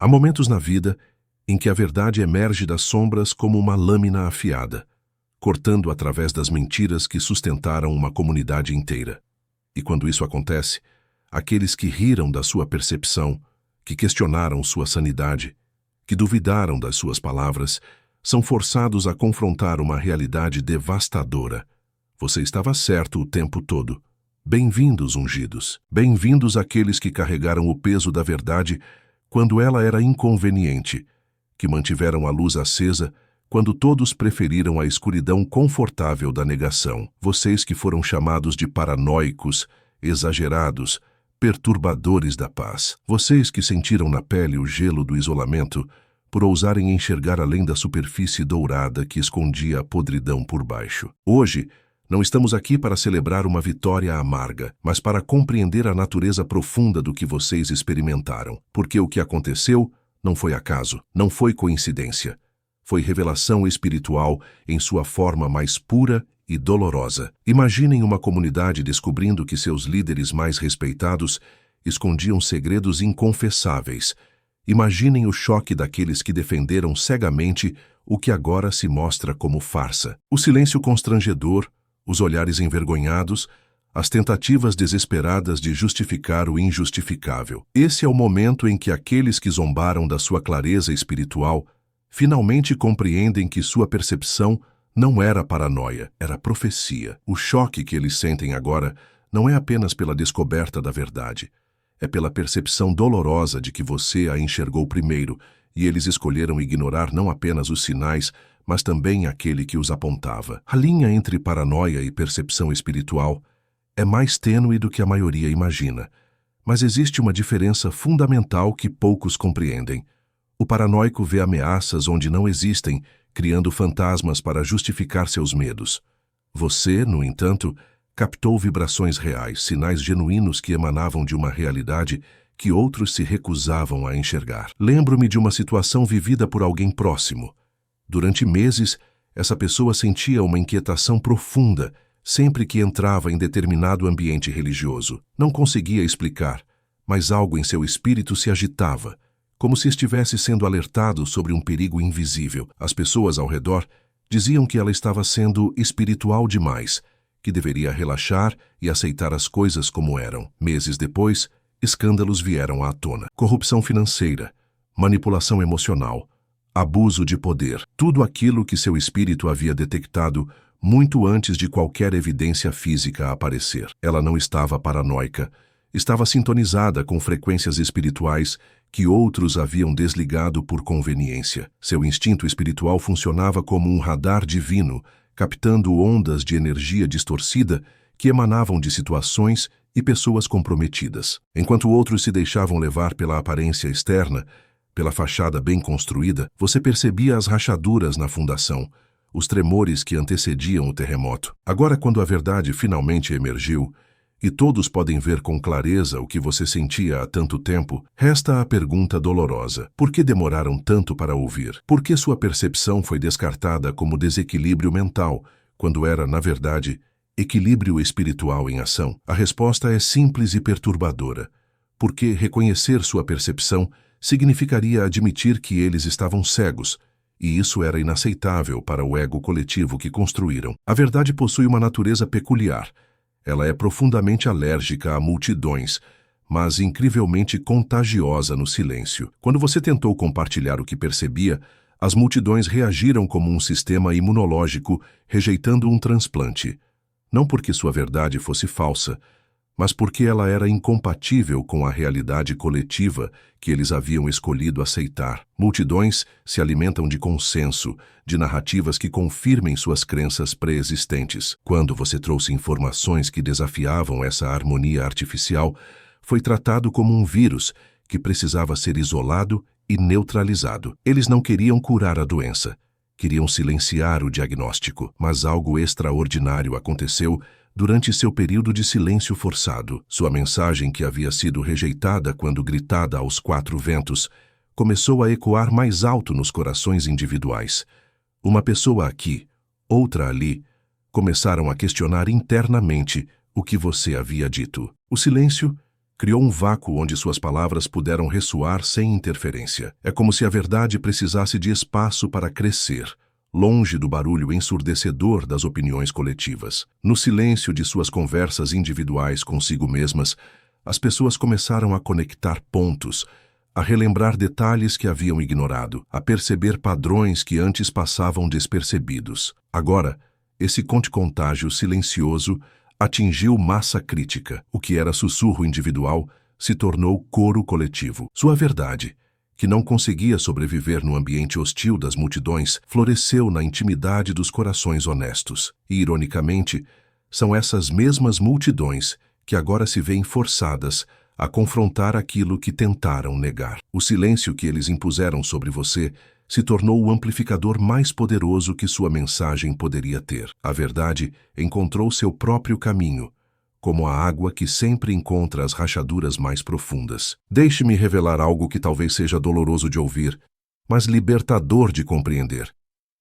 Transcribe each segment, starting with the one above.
Há momentos na vida em que a verdade emerge das sombras como uma lâmina afiada, cortando através das mentiras que sustentaram uma comunidade inteira. E quando isso acontece, aqueles que riram da sua percepção, que questionaram sua sanidade, que duvidaram das suas palavras, são forçados a confrontar uma realidade devastadora. Você estava certo o tempo todo. Bem-vindos, ungidos. Bem-vindos àqueles que carregaram o peso da verdade quando ela era inconveniente, que mantiveram a luz acesa quando todos preferiram a escuridão confortável da negação. Vocês que foram chamados de paranoicos, exagerados, perturbadores da paz. Vocês que sentiram na pele o gelo do isolamento por ousarem enxergar além da superfície dourada que escondia a podridão por baixo. Hoje, não estamos aqui para celebrar uma vitória amarga, mas para compreender a natureza profunda do que vocês experimentaram. Porque o que aconteceu não foi acaso, não foi coincidência. Foi revelação espiritual em sua forma mais pura e dolorosa. Imaginem uma comunidade descobrindo que seus líderes mais respeitados escondiam segredos inconfessáveis. Imaginem o choque daqueles que defenderam cegamente o que agora se mostra como farsa. O silêncio constrangedor, os olhares envergonhados, as tentativas desesperadas de justificar o injustificável. Esse é o momento em que aqueles que zombaram da sua clareza espiritual finalmente compreendem que sua percepção não era paranoia, era profecia. O choque que eles sentem agora não é apenas pela descoberta da verdade, é pela percepção dolorosa de que você a enxergou primeiro e eles escolheram ignorar não apenas os sinais, mas também aquele que os apontava. A linha entre paranoia e percepção espiritual é mais tênue do que a maioria imagina, mas existe uma diferença fundamental que poucos compreendem. O paranoico vê ameaças onde não existem, criando fantasmas para justificar seus medos. Você, no entanto, captou vibrações reais, sinais genuínos que emanavam de uma realidade que outros se recusavam a enxergar. Lembro-me de uma situação vivida por alguém próximo. Durante meses, essa pessoa sentia uma inquietação profunda sempre que entrava em determinado ambiente religioso. Não conseguia explicar, mas algo em seu espírito se agitava, como se estivesse sendo alertado sobre um perigo invisível. As pessoas ao redor diziam que ela estava sendo espiritual demais, que deveria relaxar e aceitar as coisas como eram. Meses depois, escândalos vieram à tona. Corrupção financeira, manipulação emocional, abuso de poder, tudo aquilo que seu espírito havia detectado muito antes de qualquer evidência física aparecer. Ela não estava paranoica, estava sintonizada com frequências espirituais que outros haviam desligado por conveniência. Seu instinto espiritual funcionava como um radar divino, captando ondas de energia distorcida que emanavam de situações e pessoas comprometidas. Enquanto outros se deixavam levar pela aparência externa, pela fachada bem construída, você percebia as rachaduras na fundação, os tremores que antecediam o terremoto. Agora, quando a verdade finalmente emergiu, e todos podem ver com clareza o que você sentia há tanto tempo, resta a pergunta dolorosa. Por que demoraram tanto para ouvir? Por que sua percepção foi descartada como desequilíbrio mental, quando era, na verdade, equilíbrio espiritual em ação? A resposta é simples e perturbadora. Porque reconhecer sua percepção significaria admitir que eles estavam cegos, e isso era inaceitável para o ego coletivo que construíram. A verdade possui uma natureza peculiar. Ela é profundamente alérgica a multidões, mas incrivelmente contagiosa no silêncio. Quando você tentou compartilhar o que percebia, as multidões reagiram como um sistema imunológico rejeitando um transplante. Não porque sua verdade fosse falsa, mas porque ela era incompatível com a realidade coletiva que eles haviam escolhido aceitar. Multidões se alimentam de consenso, de narrativas que confirmem suas crenças pré-existentes. Quando você trouxe informações que desafiavam essa harmonia artificial, foi tratado como um vírus que precisava ser isolado e neutralizado. Eles não queriam curar a doença, queriam silenciar o diagnóstico, mas algo extraordinário aconteceu durante seu período de silêncio forçado. Sua mensagem, que havia sido rejeitada quando gritada aos quatro ventos, começou a ecoar mais alto nos corações individuais. Uma pessoa aqui, outra ali, começaram a questionar internamente o que você havia dito. O silêncio Criou um vácuo onde suas palavras puderam ressoar sem interferência. É como se a verdade precisasse de espaço para crescer, longe do barulho ensurdecedor das opiniões coletivas. No silêncio de suas conversas individuais consigo mesmas, as pessoas começaram a conectar pontos, a relembrar detalhes que haviam ignorado, a perceber padrões que antes passavam despercebidos. Agora, esse contágio silencioso atingiu massa crítica. O que era sussurro individual se tornou coro coletivo. Sua verdade, que não conseguia sobreviver no ambiente hostil das multidões, floresceu na intimidade dos corações honestos. E, ironicamente, são essas mesmas multidões que agora se veem forçadas a confrontar aquilo que tentaram negar. O silêncio que eles impuseram sobre você se tornou o amplificador mais poderoso que sua mensagem poderia ter. A verdade encontrou seu próprio caminho, como a água que sempre encontra as rachaduras mais profundas. Deixe-me revelar algo que talvez seja doloroso de ouvir, mas libertador de compreender.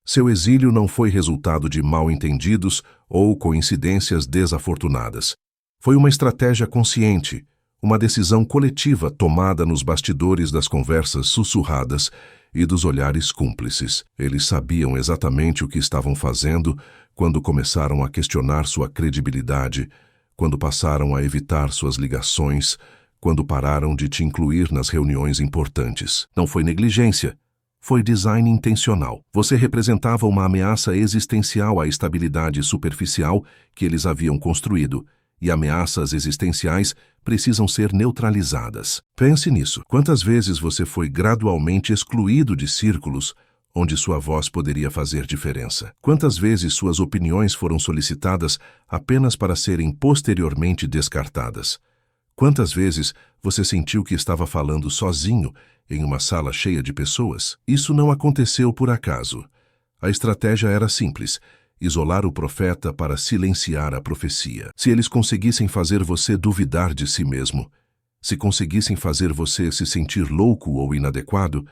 Seu exílio não foi resultado de mal-entendidos ou coincidências desafortunadas. Foi uma estratégia consciente, uma decisão coletiva tomada nos bastidores das conversas sussurradas e dos olhares cúmplices. Eles sabiam exatamente o que estavam fazendo quando começaram a questionar sua credibilidade, quando passaram a evitar suas ligações, quando pararam de te incluir nas reuniões importantes. Não foi negligência, foi design intencional. Você representava uma ameaça existencial à estabilidade superficial que eles haviam construído, e ameaças existenciais precisam ser neutralizadas. Pense nisso. Quantas vezes você foi gradualmente excluído de círculos onde sua voz poderia fazer diferença? Quantas vezes suas opiniões foram solicitadas apenas para serem posteriormente descartadas? Quantas vezes você sentiu que estava falando sozinho em uma sala cheia de pessoas? Isso não aconteceu por acaso. A estratégia era simples: isolar o profeta para silenciar a profecia. Se eles conseguissem fazer você duvidar de si mesmo, se conseguissem fazer você se sentir louco ou inadequado,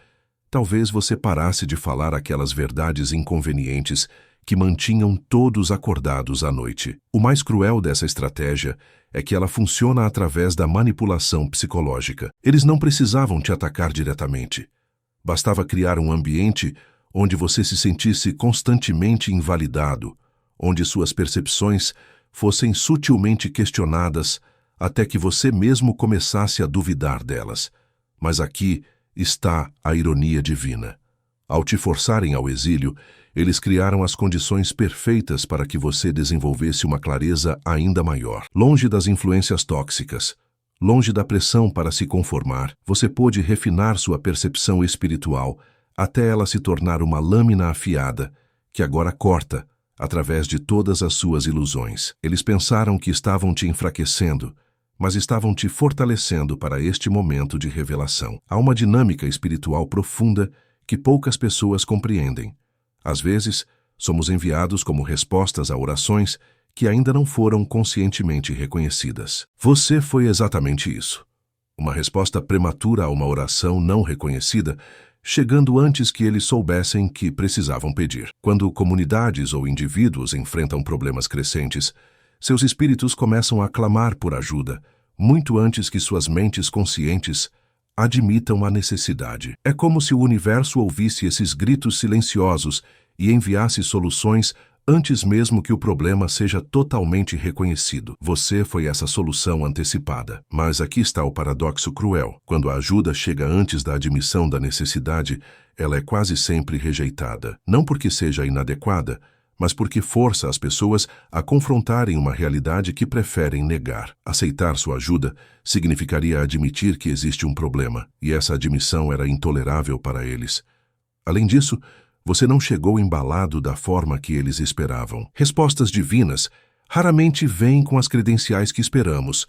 talvez você parasse de falar aquelas verdades inconvenientes que mantinham todos acordados à noite. O mais cruel dessa estratégia é que ela funciona através da manipulação psicológica. Eles não precisavam te atacar diretamente. Bastava criar um ambiente onde você se sentisse constantemente invalidado, onde suas percepções fossem sutilmente questionadas até que você mesmo começasse a duvidar delas. Mas aqui está a ironia divina. Ao te forçarem ao exílio, eles criaram as condições perfeitas para que você desenvolvesse uma clareza ainda maior. Longe das influências tóxicas, longe da pressão para se conformar, você pôde refinar sua percepção espiritual até ela se tornar uma lâmina afiada que agora corta através de todas as suas ilusões. Eles pensaram que estavam te enfraquecendo, mas estavam te fortalecendo para este momento de revelação. Há uma dinâmica espiritual profunda que poucas pessoas compreendem. Às vezes, somos enviados como respostas a orações que ainda não foram conscientemente reconhecidas. Você foi exatamente isso. Uma resposta prematura a uma oração não reconhecida, chegando antes que eles soubessem que precisavam pedir. Quando comunidades ou indivíduos enfrentam problemas crescentes, seus espíritos começam a clamar por ajuda, muito antes que suas mentes conscientes admitam a necessidade. É como se o universo ouvisse esses gritos silenciosos e enviasse soluções antes mesmo que o problema seja totalmente reconhecido. Você foi essa solução antecipada. Mas aqui está o paradoxo cruel. Quando a ajuda chega antes da admissão da necessidade, ela é quase sempre rejeitada. Não porque seja inadequada, mas porque força as pessoas a confrontarem uma realidade que preferem negar. Aceitar sua ajuda significaria admitir que existe um problema, e essa admissão era intolerável para eles. Além disso, você não chegou embalado da forma que eles esperavam. Respostas divinas raramente vêm com as credenciais que esperamos,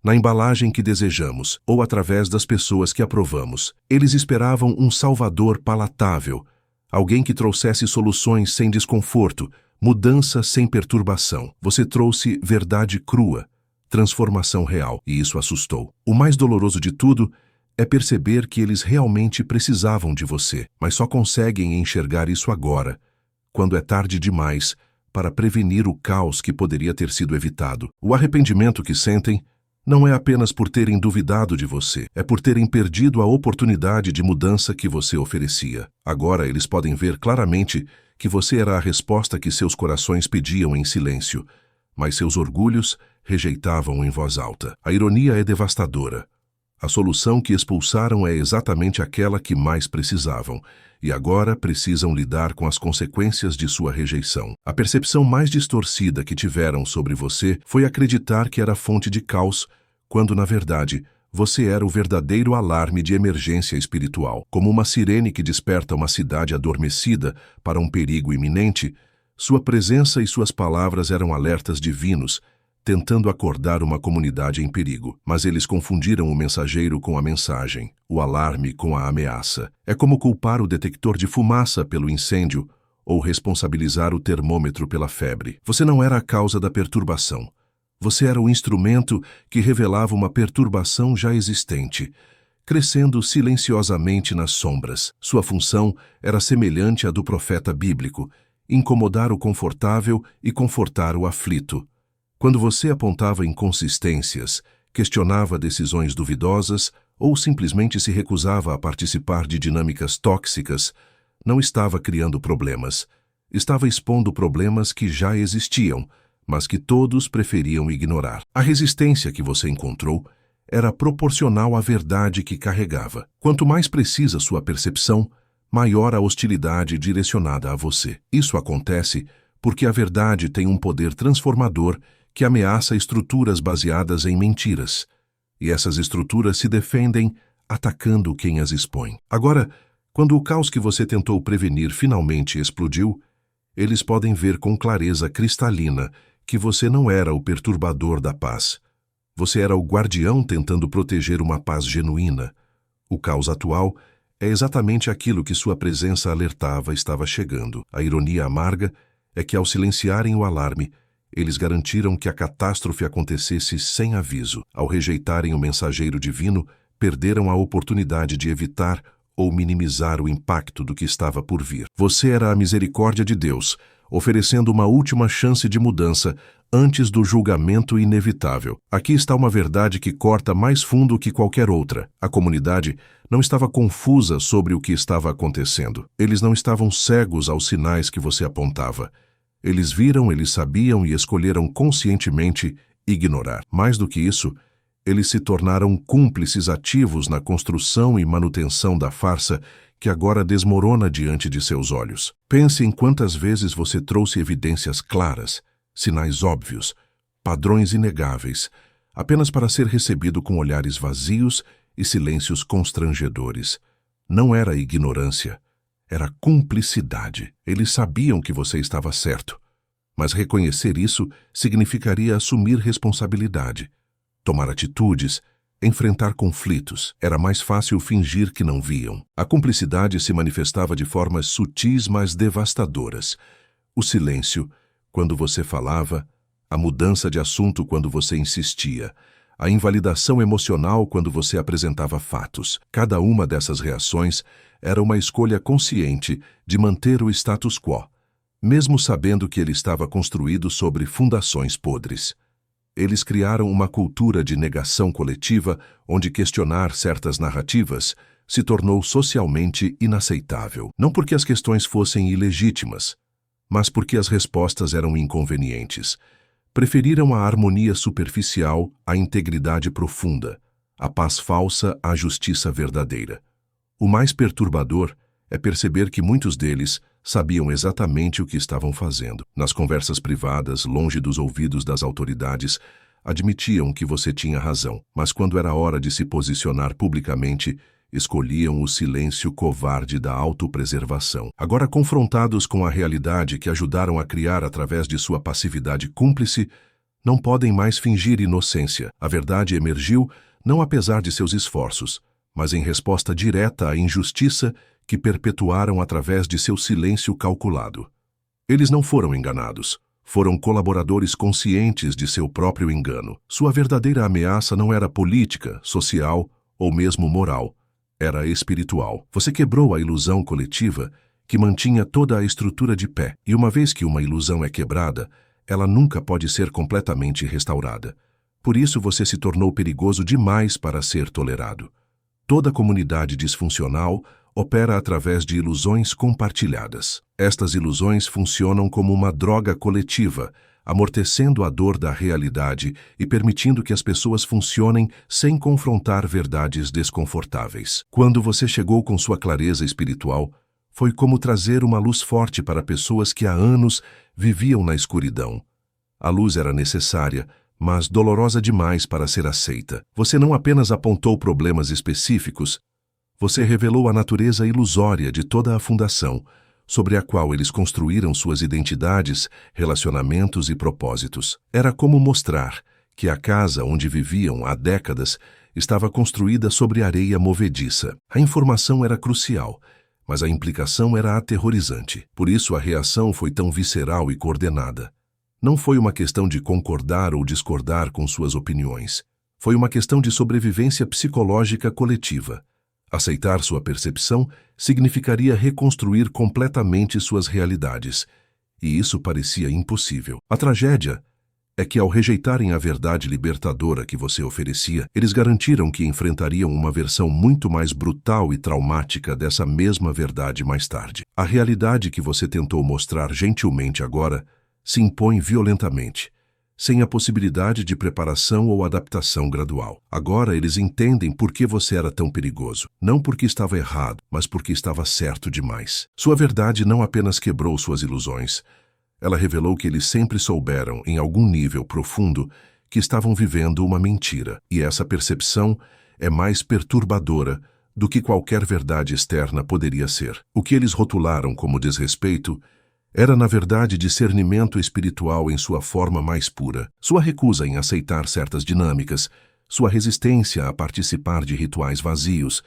na embalagem que desejamos, ou através das pessoas que aprovamos. Eles esperavam um salvador palatável, alguém que trouxesse soluções sem desconforto, mudança sem perturbação. Você trouxe verdade crua, transformação real, e isso assustou. O mais doloroso de tudo é perceber que eles realmente precisavam de você, mas só conseguem enxergar isso agora, quando é tarde demais para prevenir o caos que poderia ter sido evitado. O arrependimento que sentem Não é apenas por terem duvidado de você, é por terem perdido a oportunidade de mudança que você oferecia. Agora eles podem ver claramente que você era a resposta que seus corações pediam em silêncio, mas seus orgulhos rejeitavam em voz alta. A ironia é devastadora. A solução que expulsaram é exatamente aquela que mais precisavam, e agora precisam lidar com as consequências de sua rejeição. A percepção mais distorcida que tiveram sobre você foi acreditar que era fonte de caos, quando, na verdade, você era o verdadeiro alarme de emergência espiritual. Como uma sirene que desperta uma cidade adormecida para um perigo iminente, sua presença e suas palavras eram alertas divinos, tentando acordar uma comunidade em perigo. Mas eles confundiram o mensageiro com a mensagem, o alarme com a ameaça. É como culpar o detector de fumaça pelo incêndio ou responsabilizar o termômetro pela febre. Você não era a causa da perturbação. Você era o instrumento que revelava uma perturbação já existente, crescendo silenciosamente nas sombras. Sua função era semelhante à do profeta bíblico, incomodar o confortável e confortar o aflito. Quando você apontava inconsistências, questionava decisões duvidosas ou simplesmente se recusava a participar de dinâmicas tóxicas, não estava criando problemas. Estava expondo problemas que já existiam, mas que todos preferiam ignorar. A resistência que você encontrou era proporcional à verdade que carregava. Quanto mais precisa sua percepção, maior a hostilidade direcionada a você. Isso acontece porque a verdade tem um poder transformador que ameaça estruturas baseadas em mentiras, e essas estruturas se defendem atacando quem as expõe. Agora, quando o caos que você tentou prevenir finalmente explodiu, eles podem ver com clareza cristalina que você não era o perturbador da paz. Você era o guardião tentando proteger uma paz genuína. O caos atual é exatamente aquilo que sua presença alertava estava chegando. A ironia amarga é que, ao silenciarem o alarme, eles garantiram que a catástrofe acontecesse sem aviso. Ao rejeitarem o mensageiro divino, perderam a oportunidade de evitar ou minimizar o impacto do que estava por vir. Você era a misericórdia de Deus, oferecendo uma última chance de mudança antes do julgamento inevitável. Aqui está uma verdade que corta mais fundo que qualquer outra. A comunidade não estava confusa sobre o que estava acontecendo. Eles não estavam cegos aos sinais que você apontava. Eles viram, eles sabiam e escolheram conscientemente ignorar. Mais do que isso, eles se tornaram cúmplices ativos na construção e manutenção da farsa que agora desmorona diante de seus olhos. Pense em quantas vezes você trouxe evidências claras, sinais óbvios, padrões inegáveis, apenas para ser recebido com olhares vazios e silêncios constrangedores. Não era ignorância. Era cumplicidade. Eles sabiam que você estava certo, mas reconhecer isso significaria assumir responsabilidade, tomar atitudes, enfrentar conflitos. Era mais fácil fingir que não viam. A cumplicidade se manifestava de formas sutis, mas devastadoras. O silêncio, quando você falava, a mudança de assunto quando você insistia, a invalidação emocional quando você apresentava fatos. Cada uma dessas reações era uma escolha consciente de manter o status quo, mesmo sabendo que ele estava construído sobre fundações podres. Eles criaram uma cultura de negação coletiva onde questionar certas narrativas se tornou socialmente inaceitável. Não porque as questões fossem ilegítimas, mas porque as respostas eram inconvenientes. Preferiram a harmonia superficial à integridade profunda, a paz falsa à justiça verdadeira. O mais perturbador é perceber que muitos deles sabiam exatamente o que estavam fazendo. Nas conversas privadas, longe dos ouvidos das autoridades, admitiam que você tinha razão, mas quando era hora de se posicionar publicamente, escolhiam o silêncio covarde da autopreservação. Agora confrontados com a realidade que ajudaram a criar através de sua passividade cúmplice, não podem mais fingir inocência. A verdade emergiu não apesar de seus esforços, mas em resposta direta à injustiça que perpetuaram através de seu silêncio calculado. Eles não foram enganados. Foram colaboradores conscientes de seu próprio engano. Sua verdadeira ameaça não era política, social ou mesmo moral. Era espiritual. Você quebrou a ilusão coletiva que mantinha toda a estrutura de pé. E uma vez que uma ilusão é quebrada, ela nunca pode ser completamente restaurada. Por isso você se tornou perigoso demais para ser tolerado. Toda comunidade disfuncional opera através de ilusões compartilhadas. Estas ilusões funcionam como uma droga coletiva, amortecendo a dor da realidade e permitindo que as pessoas funcionem sem confrontar verdades desconfortáveis. Quando você chegou com sua clareza espiritual, foi como trazer uma luz forte para pessoas que há anos viviam na escuridão. A luz era necessária, mas dolorosa demais para ser aceita. Você não apenas apontou problemas específicos, você revelou a natureza ilusória de toda a fundação, sobre a qual eles construíram suas identidades, relacionamentos e propósitos. Era como mostrar que a casa onde viviam há décadas estava construída sobre areia movediça. A informação era crucial, mas a implicação era aterrorizante. Por isso a reação foi tão visceral e coordenada. Não foi uma questão de concordar ou discordar com suas opiniões. Foi uma questão de sobrevivência psicológica coletiva. Aceitar sua percepção significaria reconstruir completamente suas realidades, e isso parecia impossível. A tragédia é que, ao rejeitarem a verdade libertadora que você oferecia, eles garantiram que enfrentariam uma versão muito mais brutal e traumática dessa mesma verdade mais tarde. A realidade que você tentou mostrar gentilmente agora se impõe violentamente, sem a possibilidade de preparação ou adaptação gradual. Agora eles entendem por que você era tão perigoso. Não porque estava errado, mas porque estava certo demais. Sua verdade não apenas quebrou suas ilusões, ela revelou que eles sempre souberam, em algum nível profundo, que estavam vivendo uma mentira. E essa percepção é mais perturbadora do que qualquer verdade externa poderia ser. O que eles rotularam como desrespeito era, na verdade, discernimento espiritual em sua forma mais pura. Sua recusa em aceitar certas dinâmicas, sua resistência a participar de rituais vazios,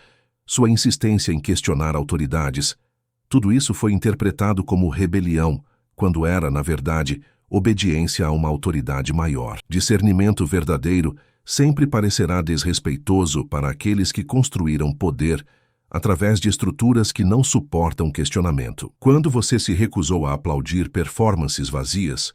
sua insistência em questionar autoridades, tudo isso foi interpretado como rebelião, quando era, na verdade, obediência a uma autoridade maior. Discernimento verdadeiro sempre parecerá desrespeitoso para aqueles que construíram poder através de estruturas que não suportam questionamento. Quando você se recusou a aplaudir performances vazias,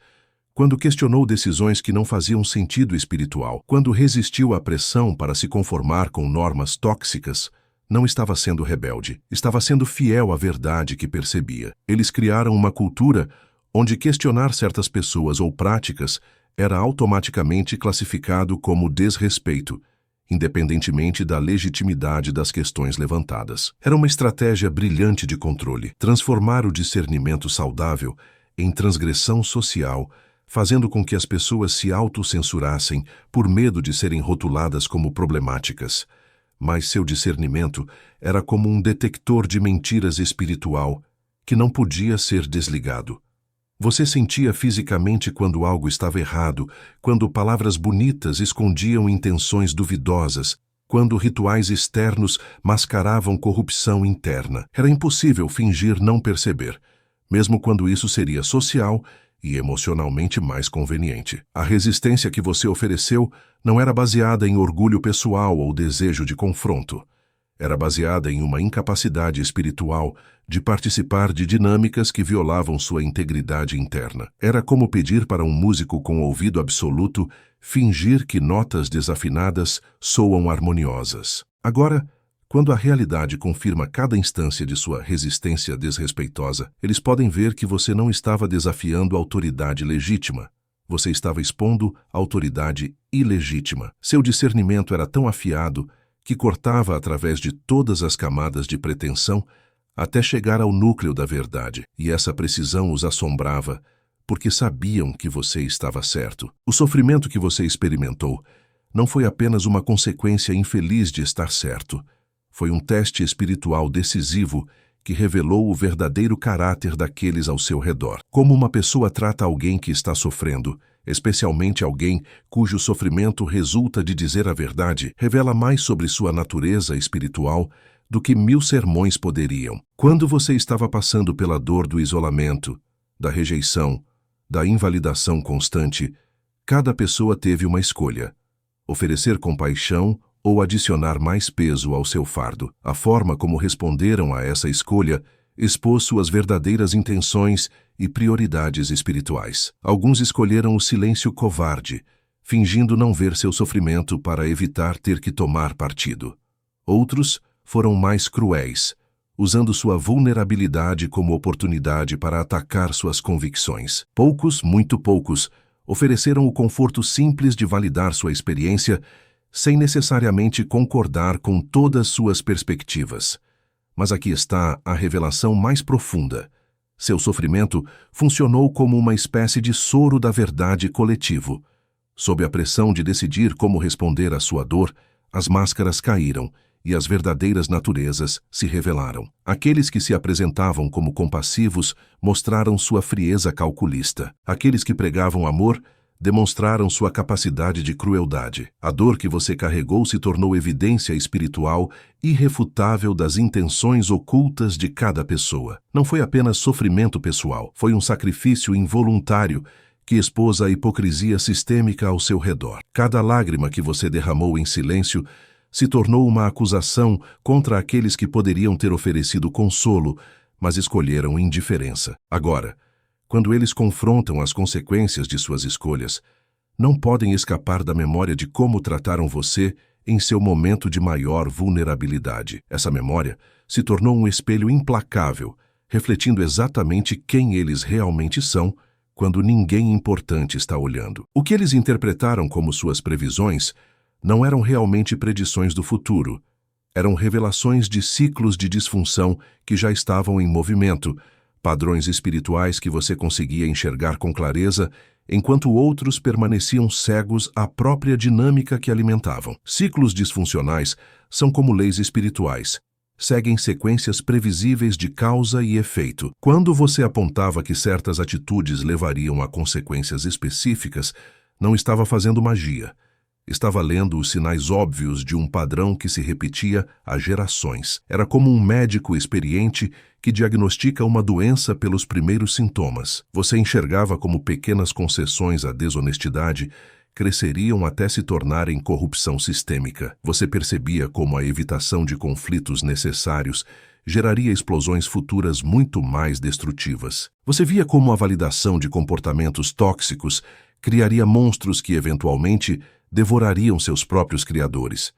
quando questionou decisões que não faziam sentido espiritual, quando resistiu à pressão para se conformar com normas tóxicas, não estava sendo rebelde, estava sendo fiel à verdade que percebia. Eles criaram uma cultura onde questionar certas pessoas ou práticas era automaticamente classificado como desrespeito, independentemente da legitimidade das questões levantadas. Era uma estratégia brilhante de controle, transformar o discernimento saudável em transgressão social, fazendo com que as pessoas se autocensurassem por medo de serem rotuladas como problemáticas. Mas seu discernimento era como um detector de mentiras espiritual que não podia ser desligado. Você sentia fisicamente quando algo estava errado, quando palavras bonitas escondiam intenções duvidosas, quando rituais externos mascaravam corrupção interna. Era impossível fingir não perceber, mesmo quando isso seria social e emocionalmente mais conveniente. A resistência que você ofereceu não era baseada em orgulho pessoal ou desejo de confronto. Era baseada em uma incapacidade espiritual de participar de dinâmicas que violavam sua integridade interna. Era como pedir para um músico com ouvido absoluto fingir que notas desafinadas soam harmoniosas. Agora, quando a realidade confirma cada instância de sua resistência desrespeitosa, eles podem ver que você não estava desafiando a autoridade legítima. Você estava expondo a autoridade ilegítima. Seu discernimento era tão afiado que cortava através de todas as camadas de pretensão até chegar ao núcleo da verdade, e essa precisão os assombrava, porque sabiam que você estava certo. O sofrimento que você experimentou não foi apenas uma consequência infeliz de estar certo, foi um teste espiritual decisivo que revelou o verdadeiro caráter daqueles ao seu redor. Como uma pessoa trata alguém que está sofrendo, especialmente alguém cujo sofrimento resulta de dizer a verdade, revela mais sobre sua natureza espiritual do que 1000 sermões poderiam. Quando você estava passando pela dor do isolamento, da rejeição, da invalidação constante, cada pessoa teve uma escolha: oferecer compaixão ou adicionar mais peso ao seu fardo. A forma como responderam a essa escolha expôs suas verdadeiras intenções e prioridades espirituais. Alguns escolheram o silêncio covarde, fingindo não ver seu sofrimento para evitar ter que tomar partido. Outros foram mais cruéis, usando sua vulnerabilidade como oportunidade para atacar suas convicções. Poucos, muito poucos, ofereceram o conforto simples de validar sua experiência sem necessariamente concordar com todas suas perspectivas. Mas aqui está a revelação mais profunda. Seu sofrimento funcionou como uma espécie de soro da verdade coletivo. Sob a pressão de decidir como responder à sua dor, as máscaras caíram e as verdadeiras naturezas se revelaram. Aqueles que se apresentavam como compassivos mostraram sua frieza calculista. Aqueles que pregavam amor demonstraram sua capacidade de crueldade. A dor que você carregou se tornou evidência espiritual irrefutável das intenções ocultas de cada pessoa. Não foi apenas sofrimento pessoal, foi um sacrifício involuntário que expôs a hipocrisia sistêmica ao seu redor. Cada lágrima que você derramou em silêncio se tornou uma acusação contra aqueles que poderiam ter oferecido consolo, mas escolheram indiferença. Agora, quando eles confrontam as consequências de suas escolhas, não podem escapar da memória de como trataram você em seu momento de maior vulnerabilidade. Essa memória se tornou um espelho implacável, refletindo exatamente quem eles realmente são quando ninguém importante está olhando. O que eles interpretaram como suas previsões não eram realmente predições do futuro, eram revelações de ciclos de disfunção que já estavam em movimento, padrões espirituais que você conseguia enxergar com clareza, enquanto outros permaneciam cegos à própria dinâmica que alimentavam. Ciclos disfuncionais são como leis espirituais. Seguem sequências previsíveis de causa e efeito. Quando você apontava que certas atitudes levariam a consequências específicas, não estava fazendo magia. Estava lendo os sinais óbvios de um padrão que se repetia há gerações. Era como um médico experiente que diagnostica uma doença pelos primeiros sintomas. Você enxergava como pequenas concessões à desonestidade cresceriam até se tornarem corrupção sistêmica. Você percebia como a evitação de conflitos necessários geraria explosões futuras muito mais destrutivas. Você via como a validação de comportamentos tóxicos criaria monstros que, eventualmente, devorariam seus próprios criadores.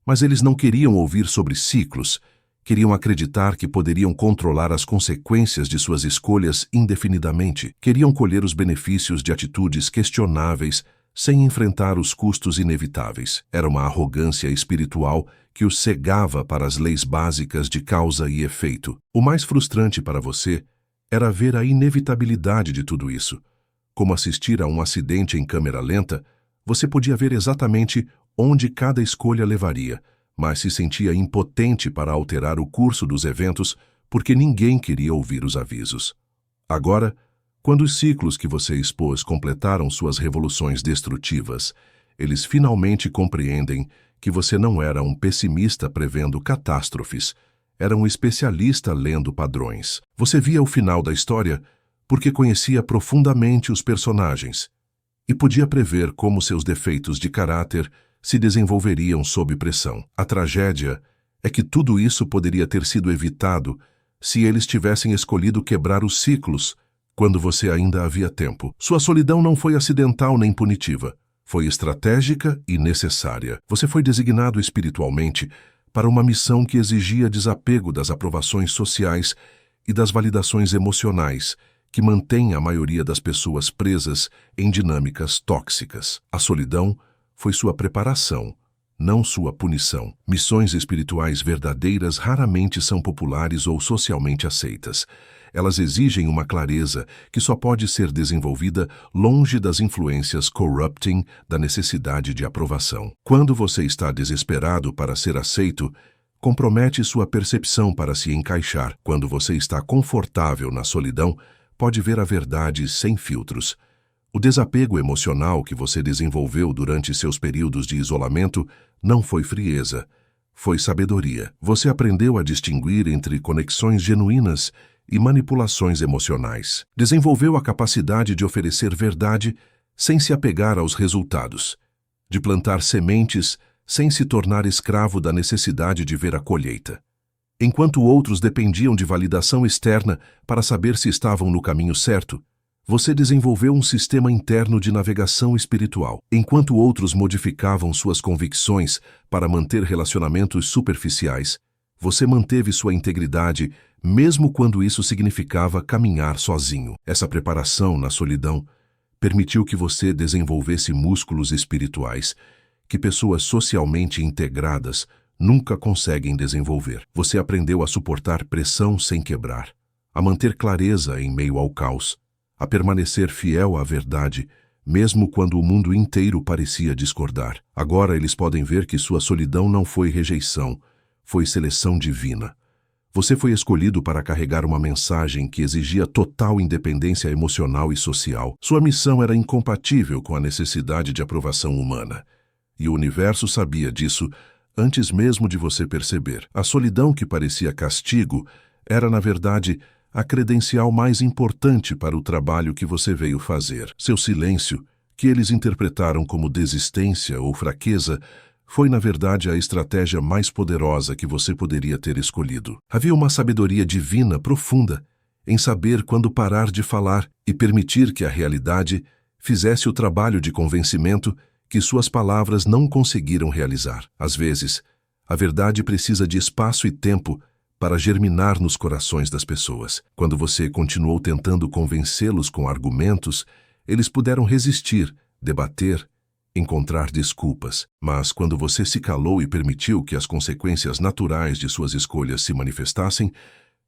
Mas eles não queriam ouvir sobre ciclos, queriam acreditar que poderiam controlar as consequências de suas escolhas indefinidamente, queriam colher os benefícios de atitudes questionáveis sem enfrentar os custos inevitáveis. Era uma arrogância espiritual que os cegava para as leis básicas de causa e efeito. O mais frustrante para você era ver a inevitabilidade de tudo isso. Como assistir a um acidente em câmera lenta, você podia ver exatamente onde cada escolha levaria, mas se sentia impotente para alterar o curso dos eventos porque ninguém queria ouvir os avisos. Agora, quando os ciclos que você expôs completaram suas revoluções destrutivas, eles finalmente compreendem que você não era um pessimista prevendo catástrofes, era um especialista lendo padrões. Você via o final da história porque conhecia profundamente os personagens e podia prever como seus defeitos de caráter se desenvolveriam sob pressão. A tragédia é que tudo isso poderia ter sido evitado se eles tivessem escolhido quebrar os ciclos quando você ainda havia tempo. Sua solidão não foi acidental nem punitiva. Foi estratégica e necessária. Você foi designado espiritualmente para uma missão que exigia desapego das aprovações sociais e das validações emocionais que mantém a maioria das pessoas presas em dinâmicas tóxicas. A solidão foi sua preparação, não sua punição. Missões espirituais verdadeiras raramente são populares ou socialmente aceitas. Elas exigem uma clareza que só pode ser desenvolvida longe das influências corrupting da necessidade de aprovação. Quando você está desesperado para ser aceito, compromete sua percepção para se encaixar. Quando você está confortável na solidão, pode ver a verdade sem filtros. O desapego emocional que você desenvolveu durante seus períodos de isolamento não foi frieza, foi sabedoria. Você aprendeu a distinguir entre conexões genuínas e manipulações emocionais. Desenvolveu a capacidade de oferecer verdade sem se apegar aos resultados, de plantar sementes sem se tornar escravo da necessidade de ver a colheita. Enquanto outros dependiam de validação externa para saber se estavam no caminho certo, Você desenvolveu um sistema interno de navegação espiritual. Enquanto outros modificavam suas convicções para manter relacionamentos superficiais, você manteve sua integridade, mesmo quando isso significava caminhar sozinho. Essa preparação na solidão permitiu que você desenvolvesse músculos espirituais que pessoas socialmente integradas nunca conseguem desenvolver. Você aprendeu a suportar pressão sem quebrar, a manter clareza em meio ao caos, a permanecer fiel à verdade, mesmo quando o mundo inteiro parecia discordar. Agora eles podem ver que sua solidão não foi rejeição, foi seleção divina. Você foi escolhido para carregar uma mensagem que exigia total independência emocional e social. Sua missão era incompatível com a necessidade de aprovação humana. E o universo sabia disso antes mesmo de você perceber. A solidão que parecia castigo era, na verdade, a credencial mais importante para o trabalho que você veio fazer. Seu silêncio, que eles interpretaram como desistência ou fraqueza, foi, na verdade, a estratégia mais poderosa que você poderia ter escolhido. Havia uma sabedoria divina profunda em saber quando parar de falar e permitir que a realidade fizesse o trabalho de convencimento que suas palavras não conseguiram realizar. Às vezes, a verdade precisa de espaço e tempo para germinar nos corações das pessoas. Quando você continuou tentando convencê-los com argumentos, eles puderam resistir, debater, encontrar desculpas. Mas quando você se calou e permitiu que as consequências naturais de suas escolhas se manifestassem,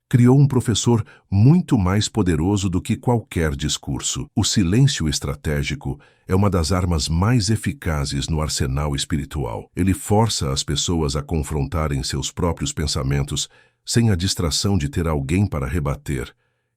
criou um professor muito mais poderoso do que qualquer discurso. O silêncio estratégico é uma das armas mais eficazes no arsenal espiritual. Ele força as pessoas a confrontarem seus próprios pensamentos sem a distração de ter alguém para rebater.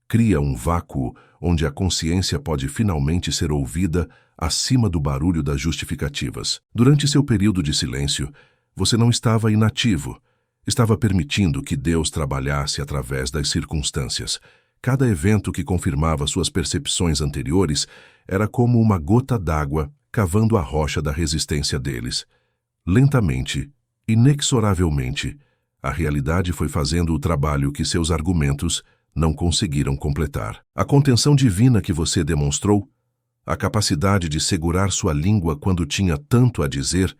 Cria um vácuo onde a consciência pode finalmente ser ouvida acima do barulho das justificativas. Durante seu período de silêncio, você não estava inativo. Estava permitindo que Deus trabalhasse através das circunstâncias. Cada evento que confirmava suas percepções anteriores era como uma gota d'água cavando a rocha da resistência deles. Lentamente, inexoravelmente, a realidade foi fazendo o trabalho que seus argumentos não conseguiram completar. A contenção divina que você demonstrou, a capacidade de segurar sua língua quando tinha tanto a dizer,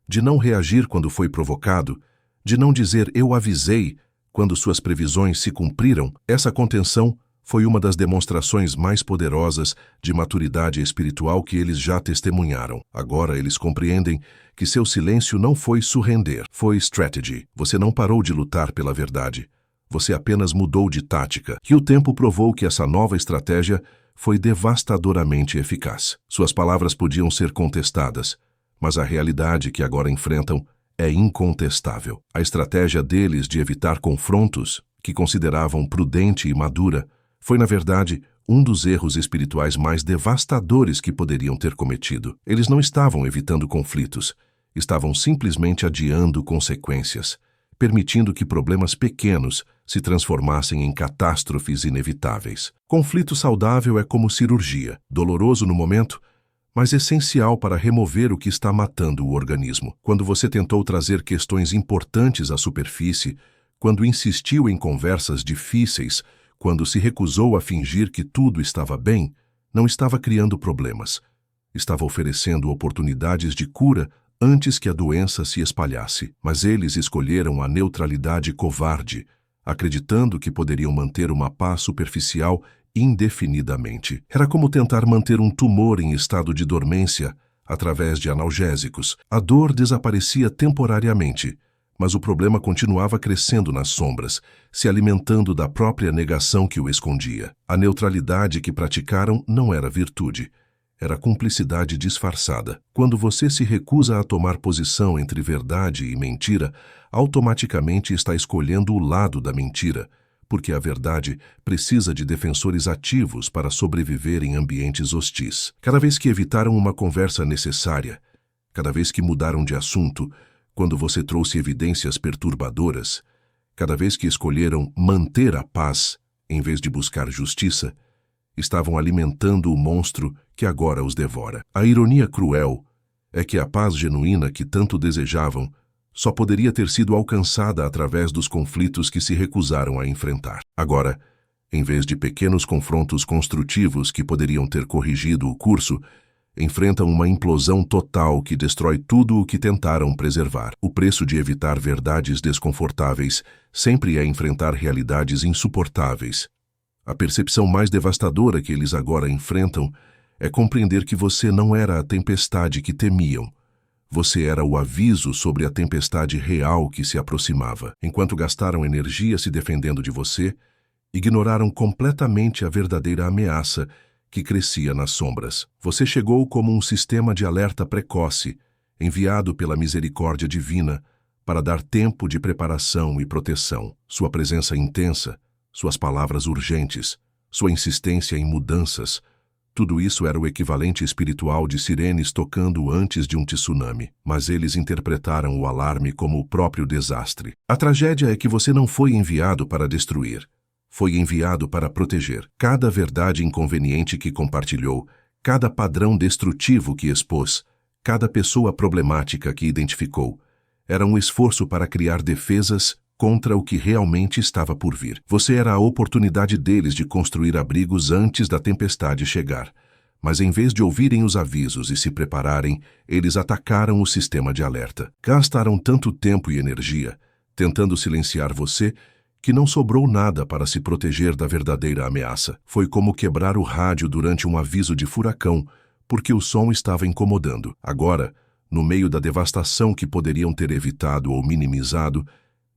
de não reagir quando foi provocado, de não dizer "eu avisei" quando suas previsões se cumpriram, essa contenção foi uma das demonstrações mais poderosas de maturidade espiritual que eles já testemunharam. Agora eles compreendem que seu silêncio não foi surrender, foi strategy. Você não parou de lutar pela verdade. Você apenas mudou de tática. E o tempo provou que essa nova estratégia foi devastadoramente eficaz. Suas palavras podiam ser contestadas, mas a realidade que agora enfrentam é incontestável. A estratégia deles de evitar confrontos, que consideravam prudente e madura, foi, na verdade, um dos erros espirituais mais devastadores que poderiam ter cometido. Eles não estavam evitando conflitos, estavam simplesmente adiando consequências, permitindo que problemas pequenos se transformassem em catástrofes inevitáveis. Conflito saudável é como cirurgia, doloroso no momento, mas essencial para remover o que está matando o organismo. Quando você tentou trazer questões importantes à superfície, quando insistiu em conversas difíceis, quando se recusou a fingir que tudo estava bem, não estava criando problemas. Estava oferecendo oportunidades de cura antes que a doença se espalhasse. Mas eles escolheram a neutralidade covarde, acreditando que poderiam manter uma paz superficial indefinidamente. Era como tentar manter um tumor em estado de dormência através de analgésicos. A dor desaparecia temporariamente, mas o problema continuava crescendo nas sombras, se alimentando da própria negação que o escondia. A neutralidade que praticaram não era virtude, era cumplicidade disfarçada. Quando você se recusa a tomar posição entre verdade e mentira, automaticamente está escolhendo o lado da mentira, porque a verdade precisa de defensores ativos para sobreviver em ambientes hostis. Cada vez que evitaram uma conversa necessária, cada vez que mudaram de assunto, quando você trouxe evidências perturbadoras, cada vez que escolheram manter a paz em vez de buscar justiça, estavam alimentando o monstro que agora os devora. A ironia cruel é que a paz genuína que tanto desejavam só poderia ter sido alcançada através dos conflitos que se recusaram a enfrentar. Agora, Em vez de pequenos confrontos construtivos que poderiam ter corrigido o curso, enfrentam uma implosão total que destrói tudo o que tentaram preservar. O preço de evitar verdades desconfortáveis sempre é enfrentar realidades insuportáveis. A percepção mais devastadora que eles agora enfrentam é compreender que você não era a tempestade que temiam. Você era o aviso sobre a tempestade real que se aproximava. Enquanto gastaram energia se defendendo de você, ignoraram completamente a verdadeira ameaça que crescia nas sombras. Você chegou como um sistema de alerta precoce, enviado pela misericórdia divina, para dar tempo de preparação e proteção. Sua presença intensa, suas palavras urgentes, sua insistência em mudanças, tudo isso era o equivalente espiritual de sirenes tocando antes de um tsunami, mas eles interpretaram o alarme como o próprio desastre. A tragédia é que você não foi enviado para destruir. Foi enviado para proteger. Cada verdade inconveniente que compartilhou, cada padrão destrutivo que expôs, cada pessoa problemática que identificou, era um esforço para criar defesas contra o que realmente estava por vir. Você era a oportunidade deles de construir abrigos antes da tempestade chegar. Mas em vez de ouvirem os avisos e se prepararem, eles atacaram o sistema de alerta. Gastaram tanto tempo e energia tentando silenciar você que não sobrou nada para se proteger da verdadeira ameaça. Foi como quebrar o rádio durante um aviso de furacão, porque o som estava incomodando. Agora, no meio da devastação que poderiam ter evitado ou minimizado,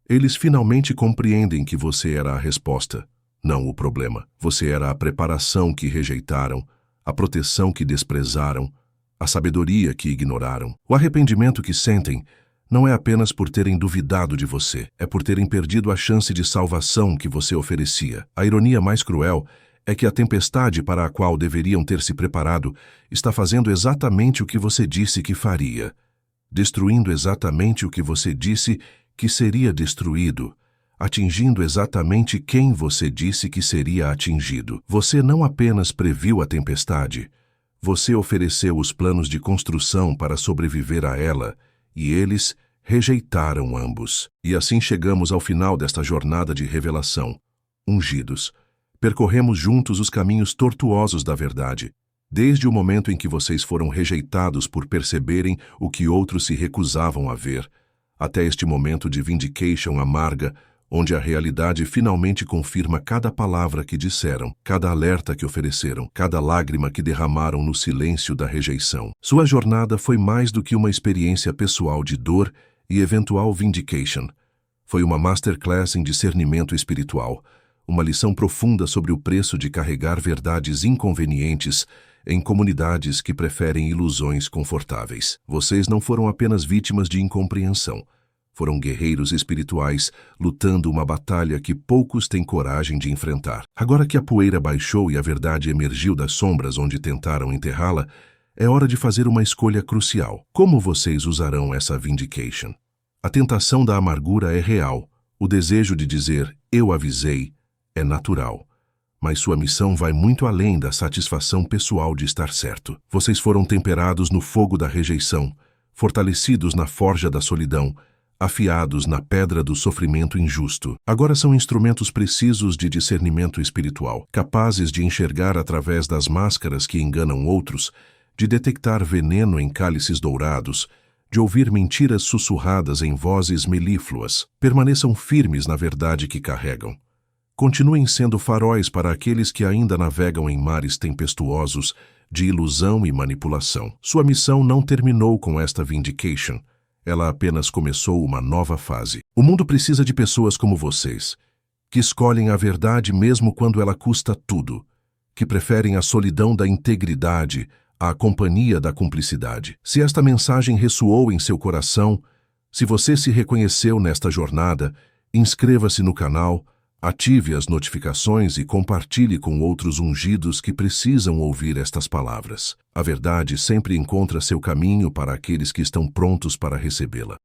eles finalmente compreendem que você era a resposta, não o problema. Você era a preparação que rejeitaram, a proteção que desprezaram, a sabedoria que ignoraram. O arrependimento que sentem não é apenas por terem duvidado de você, é por terem perdido a chance de salvação que você oferecia. A ironia mais cruel é que a tempestade para a qual deveriam ter se preparado está fazendo exatamente o que você disse que faria, destruindo exatamente o que você disse que seria destruído, atingindo exatamente quem você disse que seria atingido. Você não apenas previu a tempestade, você ofereceu os planos de construção para sobreviver a ela, e eles rejeitaram ambos. E assim chegamos ao final desta jornada de revelação. Ungidos, percorremos juntos os caminhos tortuosos da verdade, desde o momento em que vocês foram rejeitados por perceberem o que outros se recusavam a ver, até este momento de vindication amarga, onde a realidade finalmente confirma cada palavra que disseram, cada alerta que ofereceram, cada lágrima que derramaram no silêncio da rejeição. Sua jornada foi mais do que uma experiência pessoal de dor e eventual vindication. Foi uma masterclass em discernimento espiritual, uma lição profunda sobre o preço de carregar verdades inconvenientes em comunidades que preferem ilusões confortáveis. Vocês não foram apenas vítimas de incompreensão. Foram guerreiros espirituais lutando uma batalha que poucos têm coragem de enfrentar. Agora que a poeira baixou e a verdade emergiu das sombras onde tentaram enterrá-la, é hora de fazer uma escolha crucial. Como vocês usarão essa vindication? A tentação da amargura é real. O desejo de dizer, eu avisei, é natural. Mas sua missão vai muito além da satisfação pessoal de estar certo. Vocês foram temperados no fogo da rejeição, fortalecidos na forja da solidão, afiados na pedra do sofrimento injusto. Agora são instrumentos precisos de discernimento espiritual, capazes de enxergar através das máscaras que enganam outros, de detectar veneno em cálices dourados, de ouvir mentiras sussurradas em vozes melífluas. Permaneçam firmes na verdade que carregam. Continuem sendo faróis para aqueles que ainda navegam em mares tempestuosos de ilusão e manipulação. Sua missão não terminou com esta vindication. Ela apenas começou uma nova fase. O mundo precisa de pessoas como vocês, que escolhem a verdade mesmo quando ela custa tudo, que preferem a solidão da integridade à companhia da cumplicidade. Se esta mensagem ressoou em seu coração, se você se reconheceu nesta jornada, inscreva-se no canal, ative as notificações e compartilhe com outros ungidos que precisam ouvir estas palavras. A verdade sempre encontra seu caminho para aqueles que estão prontos para recebê-la.